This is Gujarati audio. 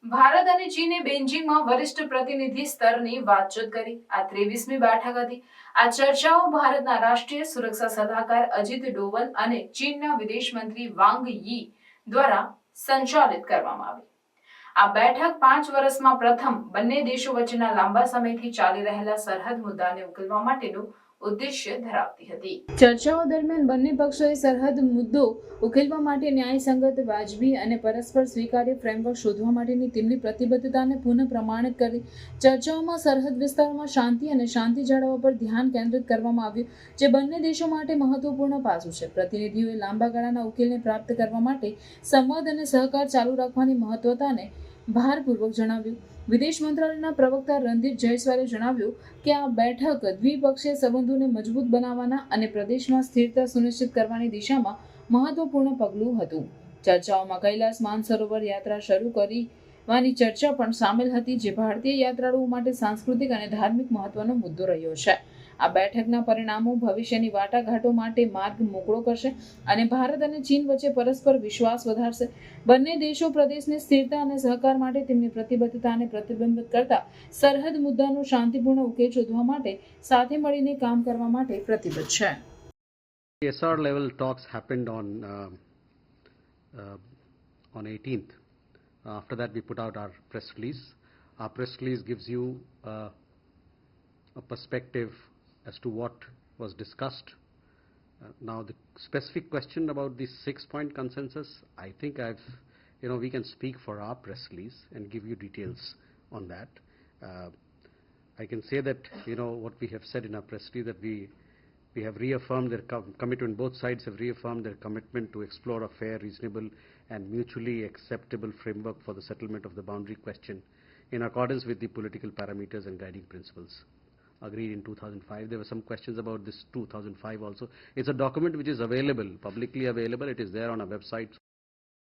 ભારત અને ચીને બેઇજિંગમાં વરિષ્ઠ પ્રતિનિધિ સ્તરની વાતચીત કરી. આ 23મી બેઠક હતી. આ ચર્ચાઓ ભારતના રાષ્ટ્રીય સુરક્ષા સલાહકાર અજીત ડોવલ અને ચીનના વિદેશ મંત્રી વાંગ યી દ્વારા સંચાલિત કરવામાં આવી. આ બેઠક 5 વર્ષમાં પ્રથમ બંને દેશો વચ્ચેના લાંબા સમયથી ચાલી રહેલા સરહદ મુદ્દાને ઉકેલવા માટેનું ઉદ્દેશ્ય ધરાવતી હતી. ચર્ચાઓ દરમિયાન બંને પક્ષોએ સરહદ મુદ્દો ઉકેલવા માટે ન્યાયસંગત, વાજબી અને પરસ્પર સ્વીકાર્ય ફ્રેમવર્ક શોધવા માટેની તેમની પ્રતિબદ્ધતાને પુનઃ પ્રમાણિત કરી. ચર્ચાઓમાં સરહદ વિસ્તારોમાં શાંતિ અને શાંતિ જાળવવા પર ધ્યાન કેન્દ્રિત કરવામાં આવ્યું, જે બંને દેશો માટે મહત્વપૂર્ણ પાસું છે. પ્રતિનિધિઓએ લાંબા ગાળાના ઉકેલને પ્રાપ્ત કરવા માટે સંવાદ અને સહકાર ચાલુ રાખવાની મહત્વતાને ભારપૂર્વક જણાવ્યું. વિદેશ મંત્રાલયના પ્રવક્તા રણદીપ જયસ્વાલે જણાવ્યું કે આ બેઠક દ્વિપક્ષીય સંબંધોને મજબૂત બનાવવાના અને પ્રદેશમાં સ્થિરતા સુનિશ્ચિત કરવાની દિશામાં મહત્વપૂર્ણ પગલું હતું. ચર્ચાઓમાં કૈલાસ માનસરોવર યાત્રા શરૂ કરવાની ચર્ચા પણ સામેલ હતી, જે ભારતીય યાત્રાળુઓ માટે સાંસ્કૃતિક અને ધાર્મિક મહત્વનો મુદ્દો રહ્યો છે. આ બેઠકના પરિણામો ભવિષ્યની વાટાઘાટો માટે માર્ગ મોકળો કરશે અને ભારત અને ચીન વચ્ચે પરસ્પર વિશ્વાસ વધારશે. બંને દેશો પ્રદેશની સ્થિરતા અને સહકાર માટે તેમની પ્રતિબદ્ધતાને પ્રતિબિંબિત કરતા સરહદ મુદ્દાનો શાંતિપૂર્ણ ઉકેલ શોધવા માટે સાથે મળીને કામ કરવા માટે પ્રતિબદ્ધ છે. SR level talks happened on 18th. After that, we put out our press release. Our press release gives you a perspective as to what was discussed. Now, the specific question about the 6-point consensus, I think we can speak for our press release and give you details on that. I can say that, what we have said in our press release, that we have reaffirmed their commitment, both sides have reaffirmed their commitment to explore a fair, reasonable and mutually acceptable framework for the settlement of the boundary question in accordance with the political parameters and guiding principles agreed in 2005. There were some questions about this 2005 also. It's a document which is available, publicly available. It is there on our website.